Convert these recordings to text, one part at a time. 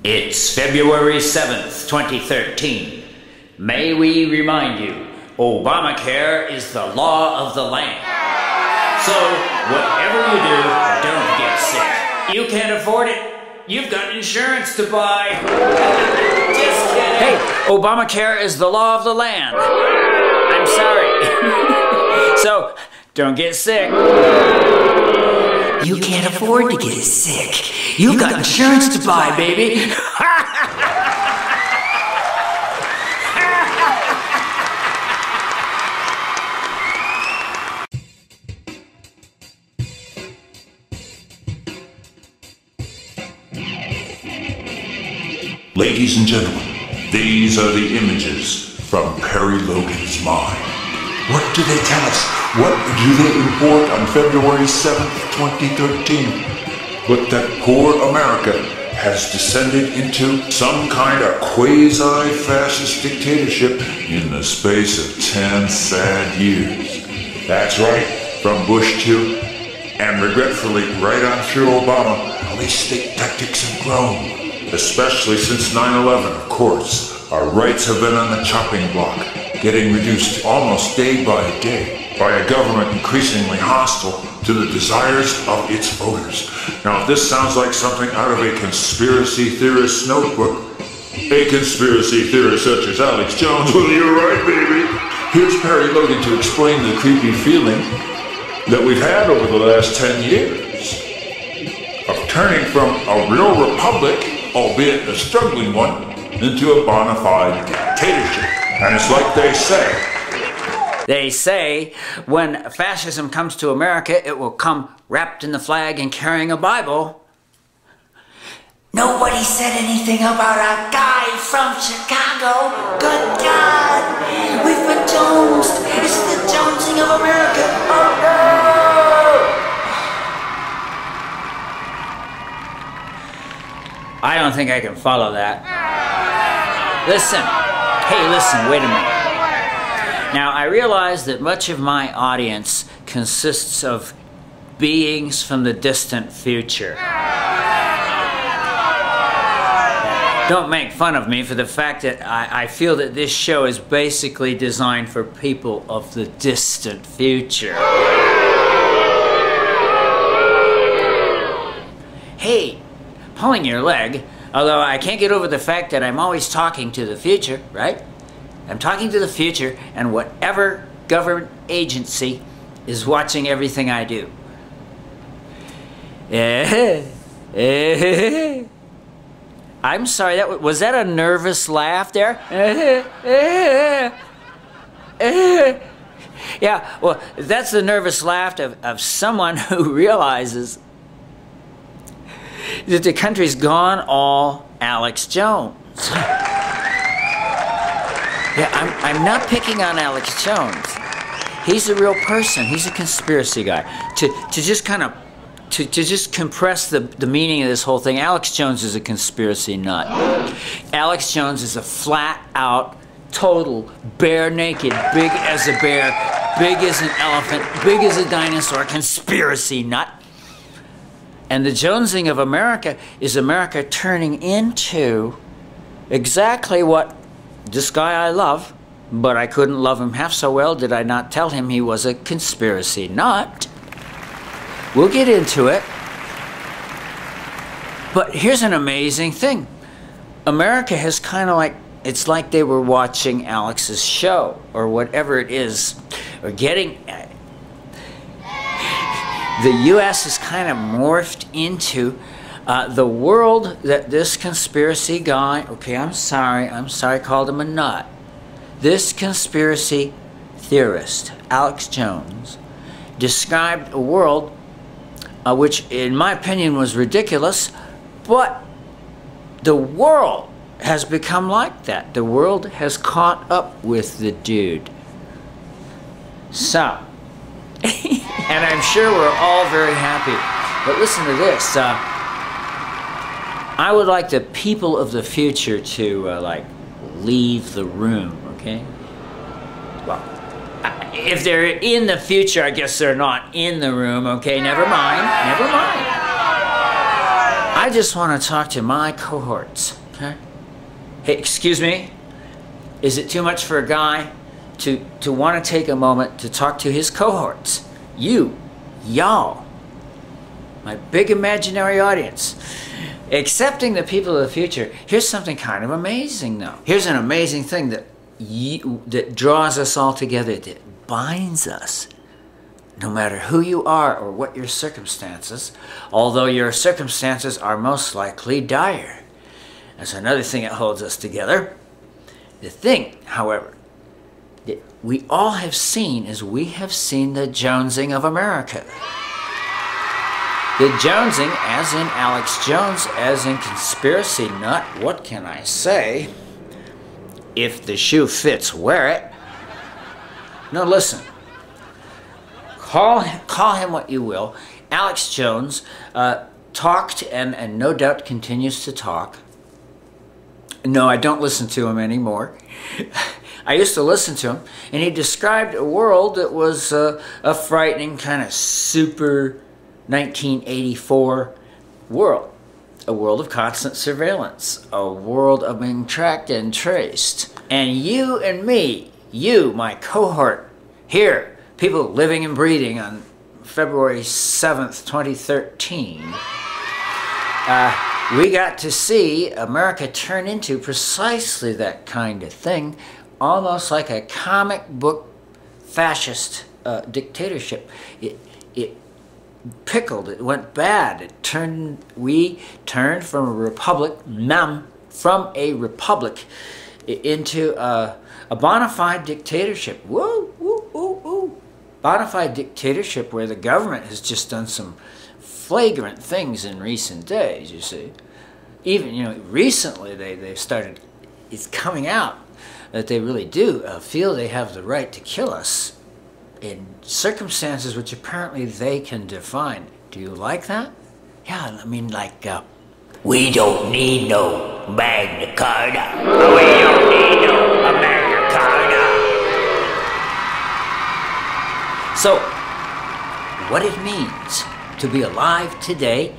It's February 7th, 2013. May we remind you, Obamacare is the law of the land. So, whatever you do, don't get sick. You can't afford it? You've got insurance to buy. Just kidding. Hey, Obamacare is the law of the land. I'm sorry. So, don't get sick. You can't afford to get sick. You've got insurance to buy, baby. Ladies and gentlemen, these are the images from Perry Logan's mind. What do they tell us? What do they report on February 7th, 2013? But that poor America has descended into some kind of quasi-fascist dictatorship in the space of 10 sad years. That's right, from Bush 2, and regretfully right on through Obama, all these state tactics have grown. Especially since 9/11, of course. Our rights have been on the chopping block, getting reduced almost day by day by a government increasingly hostile to the desires of its voters. Now, if this sounds like something out of a conspiracy theorist's notebook, a conspiracy theorist such as Alex Jones, well, you're right, baby. Here's Perry Logan to explain the creepy feeling that we've had over the last 10 years of turning from a real republic, albeit a struggling one, into a bona fide dictatorship. And it's like they say. They say when fascism comes to America, it will come wrapped in the flag and carrying a Bible. Nobody said anything about a guy from Chicago. Good God! We've been jonesed. It's the jonesing of America. Oh no! I don't think I can follow that. Listen. Hey, listen, wait a minute. Now, I realize that much of my audience consists of beings from the distant future. Don't make fun of me for the fact that I feel that this show is basically designed for people of the distant future. Hey, pulling your leg, although I can't get over the fact that I'm always talking to the future, right? I'm talking to the future and whatever government agency is watching everything I do. I'm sorry, was that a nervous laugh there? Yeah, well, that's the nervous laugh of someone who realizes that the country's gone all Alex Jones. Yeah, I'm not picking on Alex Jones. He's a real person. He's a conspiracy guy. To just kind of, to just compress the meaning of this whole thing, Alex Jones is a conspiracy nut. Alex Jones is a flat-out, total, bare-naked, big as a bear, big as an elephant, big as a dinosaur, conspiracy nut. And the jonesing of America is America turning into exactly what this guy I love, but I couldn't love him half so well did I not tell him he was a conspiracy nut. We'll get into it. But here's an amazing thing. America has kind of like, it's like they were watching Alex's show or whatever it is, or getting... The U.S. has kind of morphed into the world that this conspiracy guy, okay, I'm sorry, I called him a nut. This conspiracy theorist, Alex Jones, described a world which, in my opinion, was ridiculous, but the world has become like that. The world has caught up with the dude. So... and I'm sure we're all very happy. But listen to this. I would like the people of the future to, like, leave the room, okay? Well, if they're in the future, I guess they're not in the room, okay? Never mind. Never mind. I just want to talk to my cohorts, okay? Hey, excuse me? Is it too much for a guy to want to take a moment to talk to his cohorts? Y'all, my big imaginary audience. Accepting the people of the future. Here's something kind of amazing, though. Here's an amazing thing that draws us all together, that binds us. No matter who you are or what your circumstances, although your circumstances are most likely dire. That's another thing that holds us together. The thing, however, that we all have seen is we have seen the jonesing of America. The jonesing, as in Alex Jones, as in conspiracy nut, what can I say? If the shoe fits, wear it. No, listen. Call him what you will. Alex Jones talked and no doubt continues to talk. No, I don't listen to him anymore. I used to listen to him, and he described a world that was a frightening kind of super 1984 world. A world of constant surveillance. A world of being tracked and traced. And you and me, you, my cohort, here, people living and breathing on February 7th, 2013, we got to see America turn into precisely that kind of thing, almost like a comic book fascist dictatorship. It pickled, it went bad, we turned from a republic, into a bona fide dictatorship. Woo, woo, woo, woo. Bona fide dictatorship where the government has just done some flagrant things in recent days, you see. Even, recently they've started, it's coming out that they really do feel they have the right to kill us in circumstances which apparently they can define. Do you like that? Yeah, I mean, like, we don't need no Magna Carta. We don't need no Magna Carta. So, what it means to be alive today,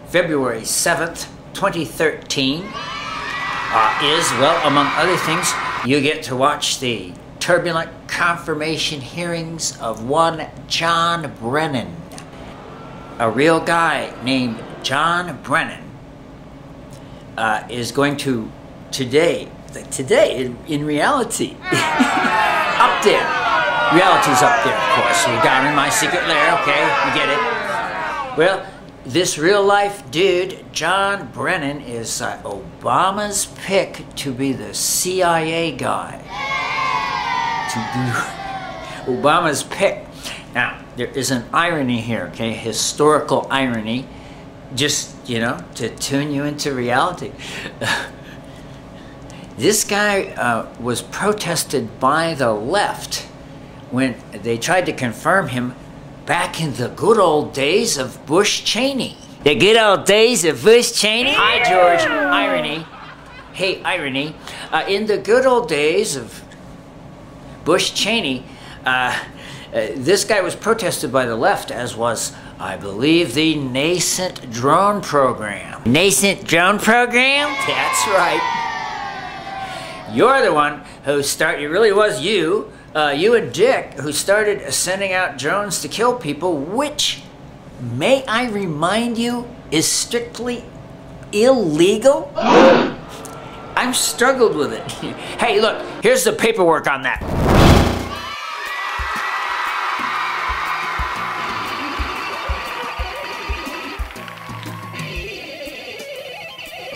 February 7th, 2013, is, well, among other things, you get to watch the turbulent confirmation hearings of one John Brennan. A real guy named John Brennan is going to today, in reality, up there. Reality's up there, of course. We're down in my secret lair, okay? You get it? Well, this real life dude, John Brennan, is Obama's pick to be the CIA guy. Obama's pick. Now, there is an irony here, okay? Historical irony, just, to tune you into reality. This guy was protested by the left when they tried to confirm him back in the good old days of Bush Cheney. The good old days of Bush Cheney? Hi, George. Irony. Hey, irony. In the good old days of Bush Cheney, this guy was protested by the left, as was, I believe, the nascent drone program. Nascent drone program? That's right. You're the one who started, it really was you and Dick, who started sending out drones to kill people, which, may I remind you, is strictly illegal? I've struggled with it. Hey, look, here's the paperwork on that.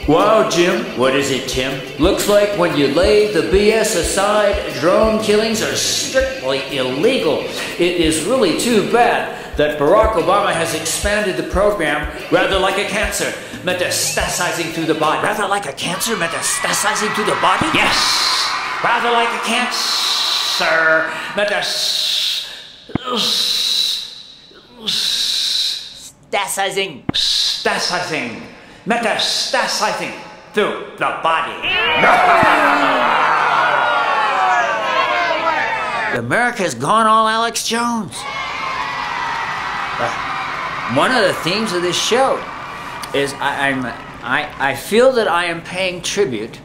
Wow, Jim. What is it, Tim? Looks like when you lay the BS aside, drone killings are strictly illegal. It is really too bad that Barack Obama has expanded the program rather like a cancer, metastasizing through the body. Rather like a cancer metastasizing through the body? Yes! Rather like a cancer metastasizing through the body. America's gone all Alex Jones. One of the themes of this show is I feel that I am paying tribute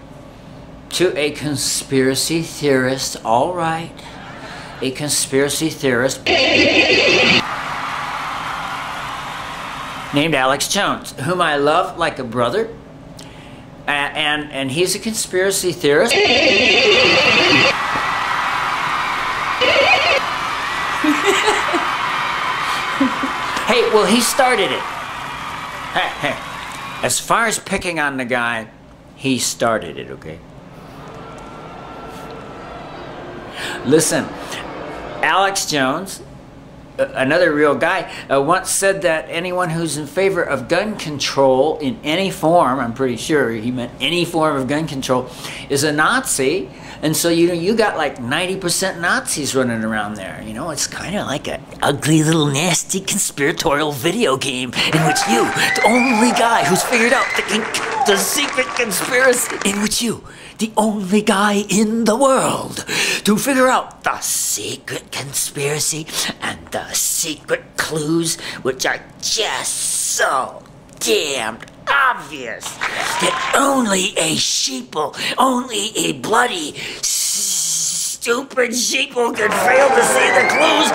to a conspiracy theorist, all right, a conspiracy theorist named Alex Jones, whom I love like a brother, and he's a conspiracy theorist. Hey, well, he started it. Hey, as far as picking on the guy, he started it, okay? Listen, Alex Jones, another real guy, once said that anyone who's in favor of gun control in any form, I'm pretty sure he meant any form of gun control, is a Nazi. And so, you got like 90% Nazis running around there. You know, it's kind of like an ugly little nasty conspiratorial video game in which you, the only guy who's figured out the secret conspiracy, in which you, the only guy in the world to figure out the secret conspiracy and the secret clues, which are just so damned obvious that only a sheeple, only a bloody, stupid sheeple could fail to see the clues.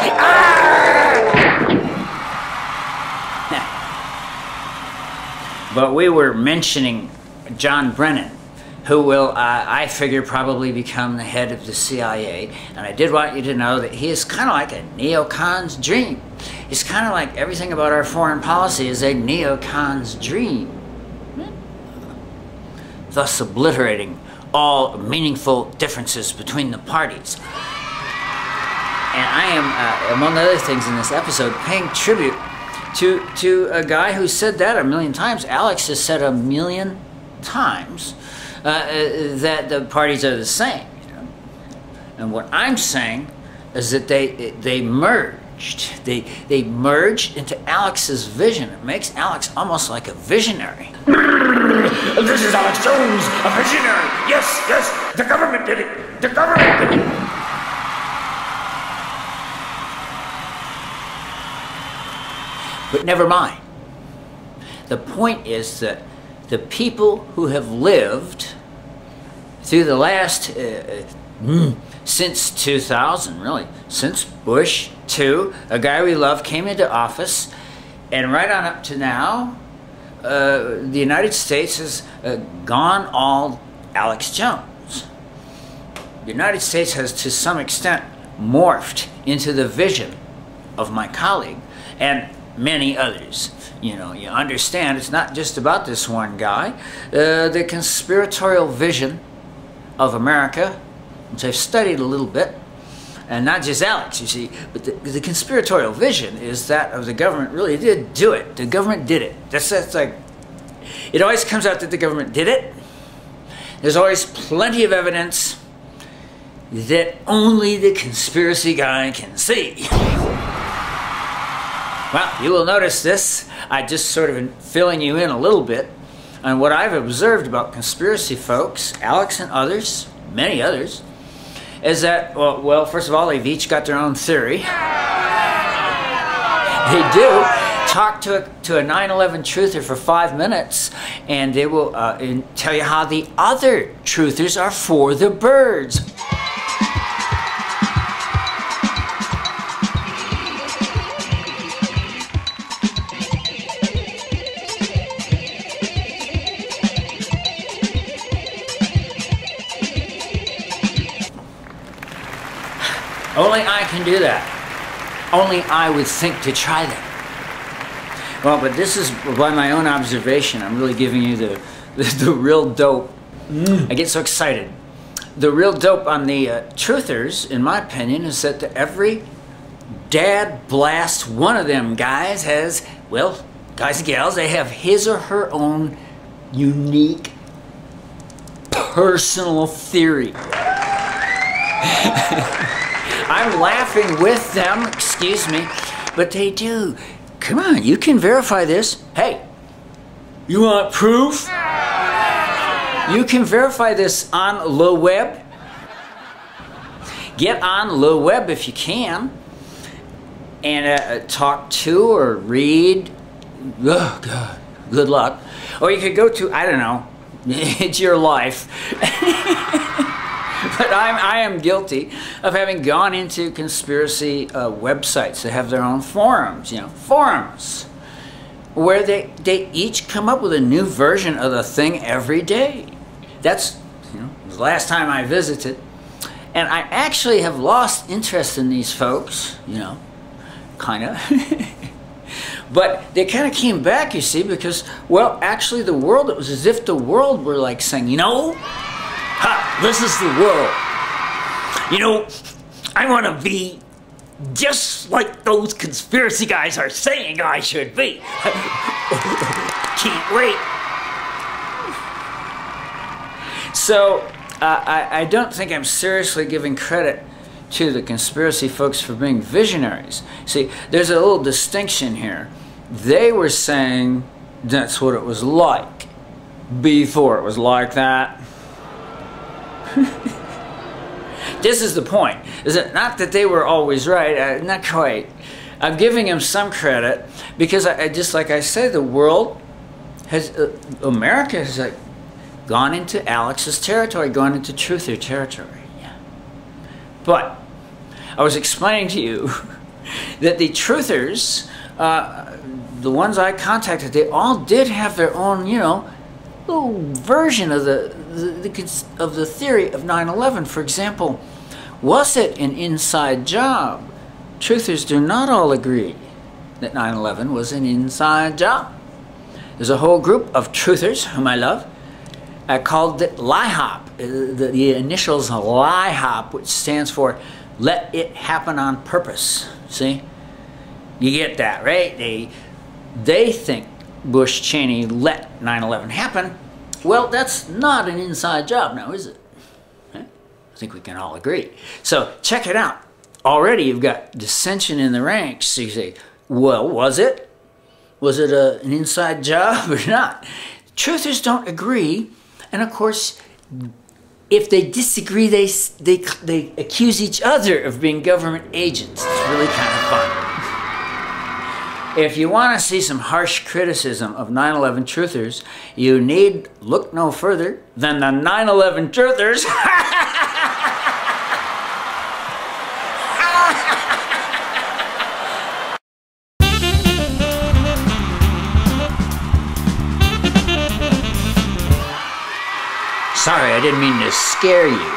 But we were mentioning John Brennan, who will, I figure, probably become the head of the CIA. And I did want you to know that he is kind of like a neocon's dream. He's kind of like everything about our foreign policy is a neocon's dream, thus obliterating all meaningful differences between the parties. And I am, among other things in this episode, paying tribute to a guy who said that a million times. Alex has said a million times that the parties are the same. You know? And what I'm saying is that they merged. They merged into Alex's vision. It makes Alex almost like a visionary. This is Alex Jones, a visionary. Yes, the government did it. The government did it. But never mind. The point is that the people who have lived through the last, since 2000, really, since Bush II, a guy we love, came into office, and right on up to now, the United States has gone all Alex Jones. The United States has, to some extent, morphed into the vision of my colleague and many others. You know, you understand it's not just about this one guy. The conspiratorial vision of America, which I've studied a little bit, and not just Alex, you see, but the conspiratorial vision is that of the government really did do it. The government did it. That's like, it always comes out that the government did it. There's always plenty of evidence that only the conspiracy guy can see. Well, you will notice this. I just sort of filling you in a little bit on what I've observed about conspiracy folks, Alex and others, many others, is that, well, first of all, they've each got their own theory. They do talk to a 9/11 truther for 5 minutes, and they will tell you how the other truthers are for the birds. Only I can do that. Only I would think to try that. Well, but this is by my own observation. I'm really giving you the real dope. I get so excited. The real dope on the truthers, in my opinion, is that every dad blast one of them guys has, well, guys and gals, they have his or her own unique personal theory. I'm laughing with them, excuse me, but they do. Come on, you can verify this. Hey, you want proof? You can verify this on the web. Get on the web if you can, and talk to or read. Oh God, good luck. Or you could go to, I don't know, it's your life. But I am guilty of having gone into conspiracy websites that have their own forums, forums, where they each come up with a new version of the thing every day. That's, the last time I visited. And I actually have lost interest in these folks, kind of. But they kind of came back, you see, because, well, actually the world, it was as if the world were like saying, this is the world. I want to be just like those conspiracy guys are saying I should be. Can't wait. So, I don't think I'm seriously giving credit to the conspiracy folks for being visionaries. See, there's a little distinction here. They were saying that's what it was like before it was like that. This is the point. Is it not that they were always right? Not quite. I'm giving them some credit because I just like I said, the world has, America has gone into Alex's territory, gone into truther territory. Yeah. But I was explaining to you that the truthers, the ones I contacted, they all did have their own, little version of the theory of 9/11. For example, was it an inside job? Truthers do not all agree that 9/11 was an inside job. There's a whole group of truthers whom I love. I called it LIHOP, the initials LIHOP, which stands for Let It Happen on Purpose. See? You get that, right? They think Bush Cheney let 9/11 happen. Well, that's not an inside job now, is it? I think we can all agree. So check it out. Already you've got dissension in the ranks. So you say, well, was it? Was it an inside job or not? Truthers don't agree. And of course, if they disagree, they accuse each other of being government agents. It's really kind of fun. If you want to see some harsh criticism of 9/11 truthers, you need look no further than the 9/11 truthers. Sorry, I didn't mean to scare you.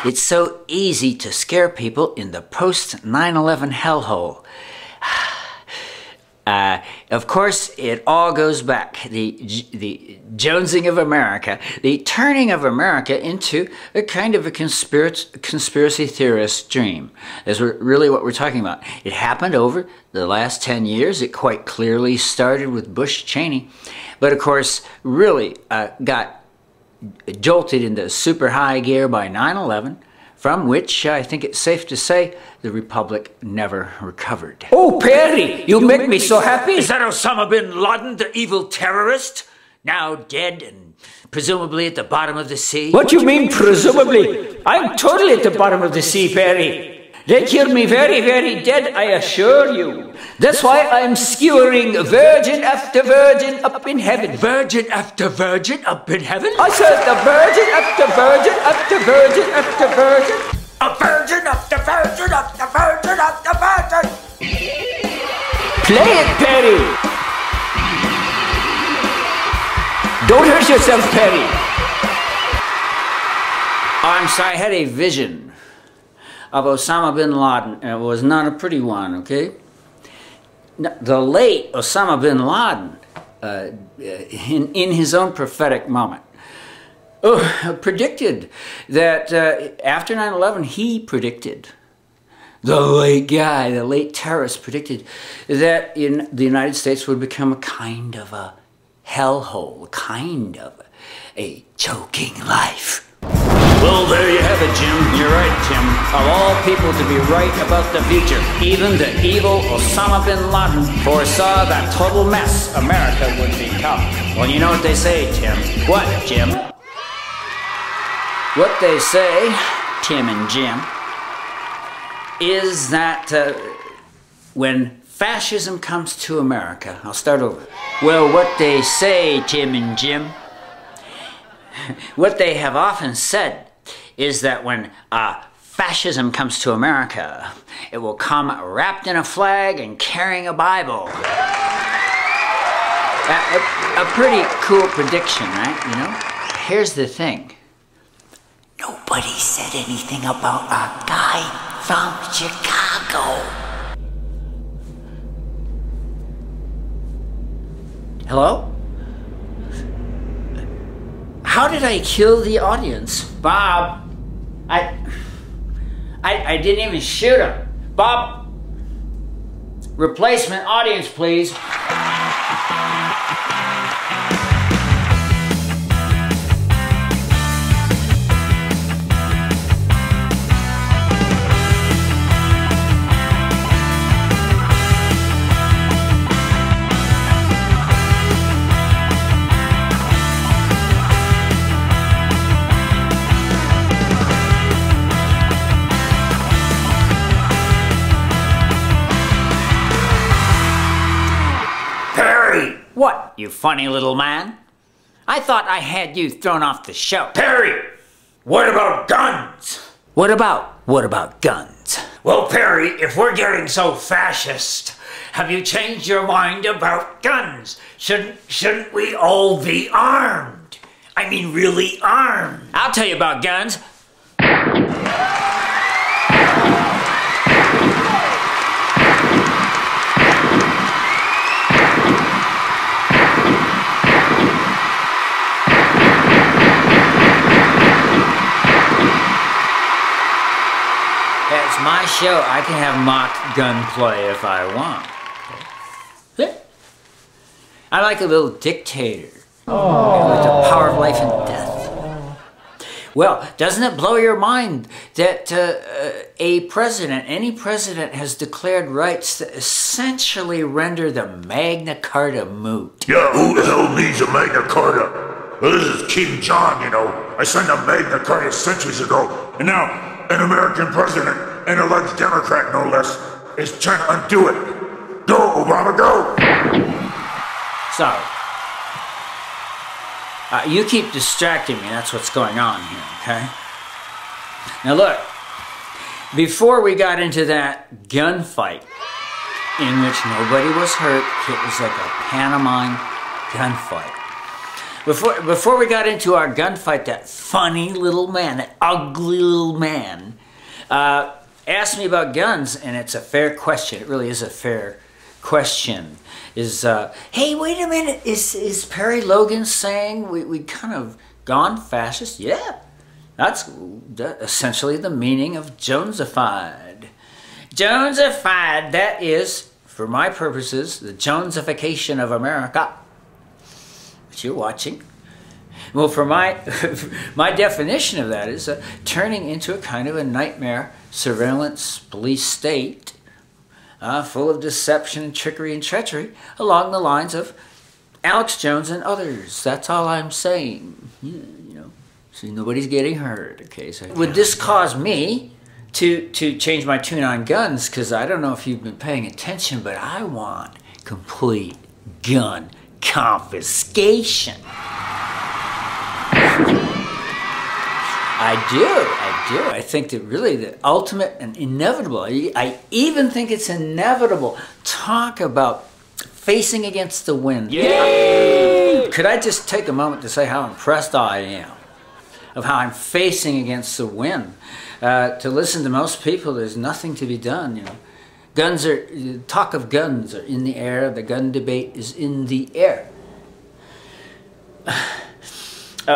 It's so easy to scare people in the post-9/11 hellhole. Of course, it all goes back, the jonesing of America, the turning of America into a kind of a conspiracy theorist dream. That's really what we're talking about. It happened over the last 10 years. It quite clearly started with Bush Cheney, but of course, really got jolted into super high gear by 9/11, from which I think it's safe to say the Republic never recovered. Oh, Perry, you make me so happy. Is that Osama bin Laden, the evil terrorist? Now dead and presumably at the bottom of the sea? What do you mean, presumably? I'm totally at the bottom of the sea, Perry. They killed me very, very dead, I assure you. That's why I'm skewering virgin after virgin up in heaven. Virgin after virgin up in heaven? I said the virgin after virgin after virgin after virgin. A virgin after virgin after virgin after virgin. Play it, Perry. Don't hurt yourself, Perry. I'm sorry, I had a vision of Osama bin Laden, and it was not a pretty one, okay? The late Osama bin Laden, in his own prophetic moment, predicted that after 9/11, he predicted, the late guy, the late terrorist predicted that in the United States would become a kind of a hellhole, kind of a choking life. Well, there you have it, Jim. You're right, Tim. Of all people to be right about the future, even the evil Osama bin Laden foresaw that total mess America would become. Well, you know what they say, Tim. What, Jim? What they say, Tim and Jim, is that when fascism comes to America, I'll start over. Well, what they say, Tim and Jim, what they have often said is that when fascism comes to America, it will come wrapped in a flag and carrying a Bible. A pretty cool prediction, right? You know? Here's the thing. Nobody said anything about a guy from Chicago. Hello? How did I kill the audience? Bob, I didn't even shoot him. Bob, replacement audience, please. What, you funny little man? I thought I had you thrown off the show. Perry, what about guns? What about guns? Well, Perry, if we're getting so fascist, have you changed your mind about guns? Shouldn't we all be armed? I mean, really armed. I'll tell you about guns. It's my show. I can have mock gunplay if I want. I'm like a little dictator with the power of life and death. Well, doesn't it blow your mind that a president, any president, has declared rights that essentially render the Magna Carta moot? Yeah, who the hell needs a Magna Carta? Well, this is King John, you know. I signed a Magna Carta centuries ago, and now an American president, an elected Democrat no less, is trying to undo it. Go, Obama, go! Sorry. You keep distracting me, that's what's going on here, okay? Now look, before we got into that gunfight, in which nobody was hurt, it was like a pantomime gunfight. Before we got into our gunfight, that funny little man, that ugly little man, asked me about guns, and it's a fair question. It really is a fair question. Hey, wait a minute, is Perry Logan saying we kind of gone fascist? Yeah, that's essentially the meaning of Jonesified. Jonesified, that is, for my purposes, the Jonesification of America, which you're watching. Well, for my definition of that is turning into a kind of a nightmare surveillance police state, full of deception and trickery and treachery along the lines of Alex Jones and others. That's all I'm saying. You know, so nobody's getting hurt. Okay, so would this cause me to change my tune on guns? Because I don't know if you've been paying attention, but I want complete gun confiscation. I do. I think that really the ultimate and inevitable, I even think it's inevitable. Talk about facing against the wind. Yay! Could I just take a moment to say how impressed I am of how I'm facing against the wind? To listen to most people, there's nothing to be done, you know. Talk of guns are in the air, the gun debate is in the air.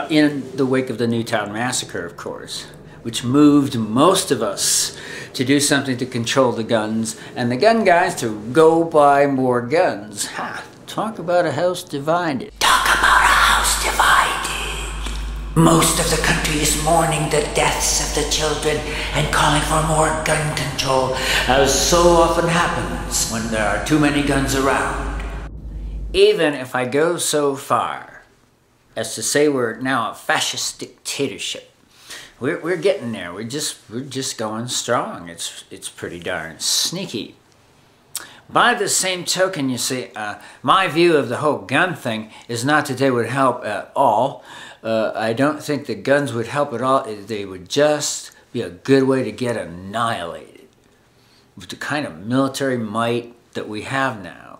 In the wake of the Newtown Massacre, of course, which moved most of us to do something to control the guns, and the gun guys to go buy more guns. Ha! Talk about a house divided. Talk about a house divided. Most of the country is mourning the deaths of the children and calling for more gun control, as so often happens when there are too many guns around. Even if I go so far as to say we're now a fascist dictatorship, we're getting there. We're just going strong. It's pretty darn sneaky. By the same token, you see, my view of the whole gun thing is not that they would help at all. I don't think the guns would help at all. They would just be a good way to get annihilated with the kind of military might that we have now.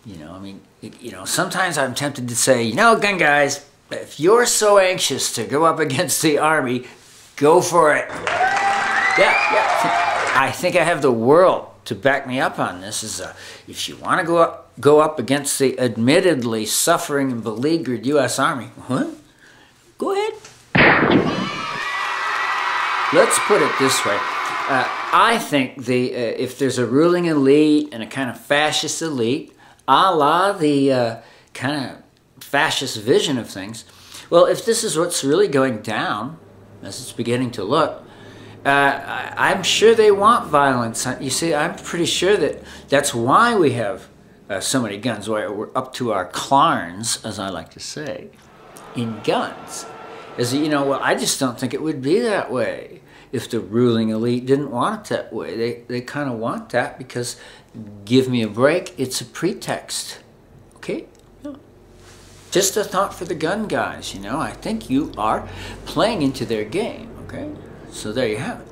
You know, I mean, you know, sometimes I'm tempted to say, you know, gun guys, if you're so anxious to go up against the Army, go for it. Yeah. I think I have the world to back me up on this. Is if you want to go up against the admittedly suffering and beleaguered U.S. Army, go ahead. Let's put it this way. I think if there's a ruling elite and a kind of fascist elite, a la the kind of fascist vision of things, well, if this is what's really going down, as it's beginning to look, I'm sure they want violence. You see, I'm pretty sure that that's why we have so many guns, why we're up to our clarns, as I like to say, in guns. As you know, well, I just don't think it would be that way if the ruling elite didn't want it that way. They kind of want that because, give me a break, it's a pretext. Okay? Yeah. Just a thought for the gun guys, you know. I think you are playing into their game, okay? So there you have it.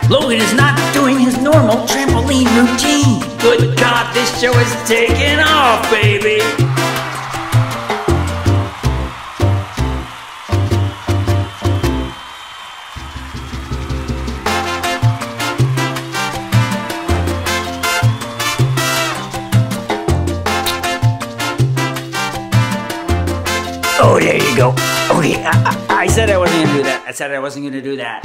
Logan is not doing his normal trampoline routine. Good God, this show is taking off, baby. Oh, there you go. Okay, I said I wasn't going to do that. I said I wasn't going to do that.